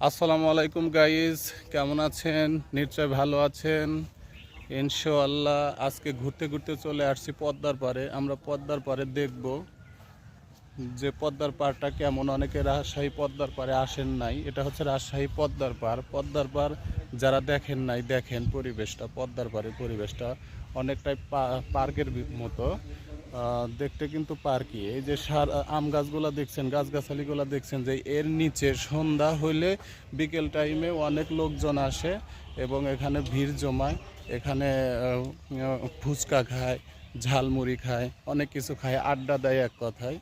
আসসালামু আলাইকুম গাইজ, কেমন আছেন? নিশ্চয় ভালো আছেন ইনশাআল্লাহ। আজকে ঘুরতে ঘুরতে চলে আসছি পদ্মার পাড়ে। আমরা পদ্মার পাড়ে দেখব যে পদ্মার পাড়টা কেমন। অনেকে রাজশাহী পদ্মার পাড়ে আসেন নাই, এটা হচ্ছে রাজশাহী পদ্মার পাড়। পদ্মার পাড় যারা দেখেন নাই, দেখেন পরিবেশটা, পদ্মার পাড়ের পরিবেশটা অনেকটাই পার্কের মতো দেখতে, কিন্তু পার্কই। এই যে আম গাছগুলো দেখছেন, গাছগাছালিগুলো দেখছেন, যে এর নিচে সন্ধ্যা হইলে বিকেল টাইমে অনেক লোকজন আসে এবং এখানে ভিড় জমায়। এখানে ফুচকা খায়, ঝালমুড়ি খায়, অনেক কিছু খায়, আড্ডা দেয়, এক কথায়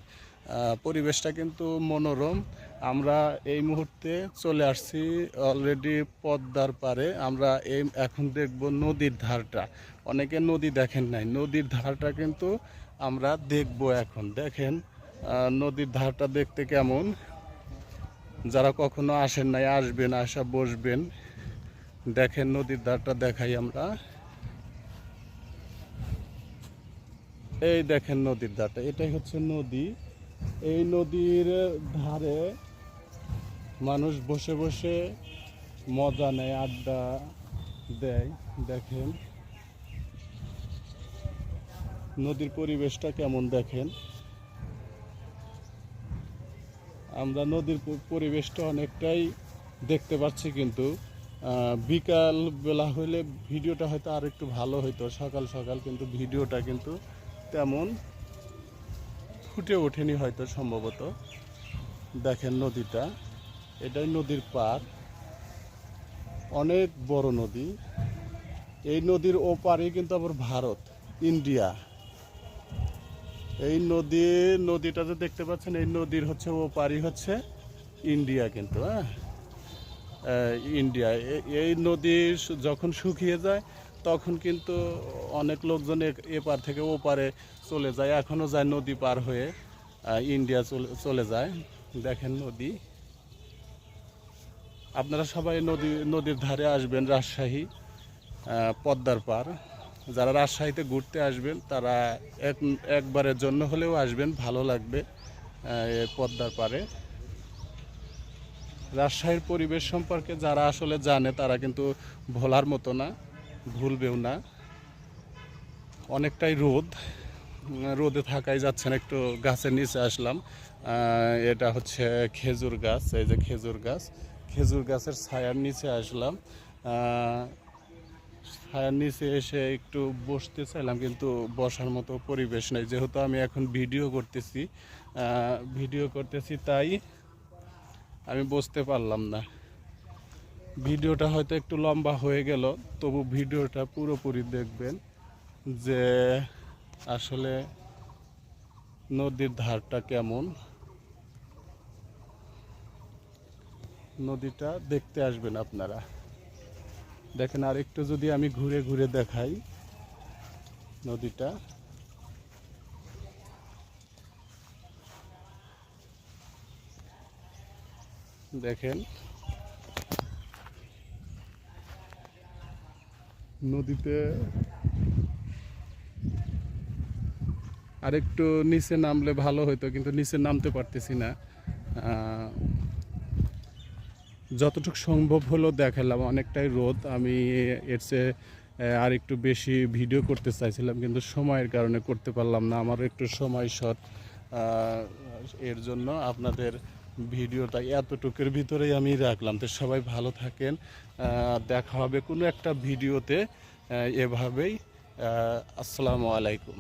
পরিবেশটা কিন্তু মনোরম। আমরা এই মুহূর্তে চলে আসছি অলরেডি পদ্মার পাড়ে। আমরা এখন দেখব নদীর ধারটা। অনেকে নদী দেখেন নাই, নদীর ধারটা কিন্তু আমরা দেখব এখন। দেখেন নদীর ধারটা দেখতে কেমন। যারা কখনো আসেন নাই আসবেন, আসা বসবেন। দেখেন নদীর ধারটা দেখাই আমরা। এই দেখেন নদীর ধারটা, এটাই হচ্ছে নদী। এই নদীর ধারে মানুষ বসে বসে মজা নেয়, আড্ডা দেয়। দেখেন নদীর পরিবেশটা কেমন দেখেন। আমরা নদীর পরিবেশটা অনেকটাই দেখতে পাচ্ছি, কিন্তু বিকাল বেলা হইলে ভিডিওটা হয়তো আর একটু ভালো হইতো, সকাল সকাল, কিন্তু ভিডিওটা কিন্তু তেমন ফুটে ওঠেনি হয়তো, সম্ভবত। দেখেন নদীটা, এটাই নদীর পাড়, অনেক বড় নদী। এই নদীর ওপারে কিন্তু আবার ভারত, ইন্ডিয়া। এই নদীটা যে দেখতে পাচ্ছেন, এই নদীর হচ্ছে ওপারই হচ্ছে ইন্ডিয়া, কিন্তু ইন্ডিয়া। এই নদী যখন শুকিয়ে যায় তখন কিন্তু অনেক লোকজন এপার থেকে ওপারে চলে যায়, এখনও যায় নদী পার হয়ে ইন্ডিয়া চলে যায়। দেখেন নদী। আপনারা সবাই নদীর ধারে আসবেন, রাজশাহী পদ্মার পাড়। যারা রাজশাহীতে ঘুরতে আসবেন তারা একবারের জন্য হলেও আসবেন, ভালো লাগবে পদ্মার পাড়ে। রাজশাহীর পরিবেশ সম্পর্কে যারা আসলে জানে তারা কিন্তু ভোলার মতো না, ভুলবেও না। অনেকটাই রোদে থাকাই যাচ্ছে না। একটু গাছের নিচে আসলাম, এটা হচ্ছে খেজুর গাছ। এই যে খেজুর গাছের ছায়ার নিচে আসলাম। ছায়ার নিচে এসে একটু বসতে চাইলাম, কিন্তু বসার মতো পরিবেশ নেই, যেহেতু আমি এখন ভিডিও করতেছি তাই আমি বসতে পারলাম না। ভিডিওটা হয়তো একটু লম্বা হয়ে গেল, তবু ভিডিওটা পুরোপুরি দেখবেন যে আসলে নদীর ধারটা কেমন। নদীটা দেখতে আসবেন আপনারা। দেখেন, আর একটু যদি আমি ঘুরে ঘুরে দেখাই নদীটা। দেখেন নদীতে আরেকটু নিচে নামলে ভালো হতো, কিন্তু নিচে নামতে পারতেছি না। যতটুকু সম্ভব হলো দেখালাম। অনেকটাই রোদ, আমি এর চেয়ে আর একটু বেশি ভিডিও করতে চাইছিলাম, কিন্তু সময়ের কারণে করতে পারলাম না। আমার একটু সময় শর্ট, এর জন্য আপনাদের ভিডিওটা এতটুকুর ভিতরেই আমি রাখলাম। তো সবাই ভালো থাকেন, দেখা হবে কোনো একটা ভিডিওতে এভাবেই। আসসালামু আলাইকুম।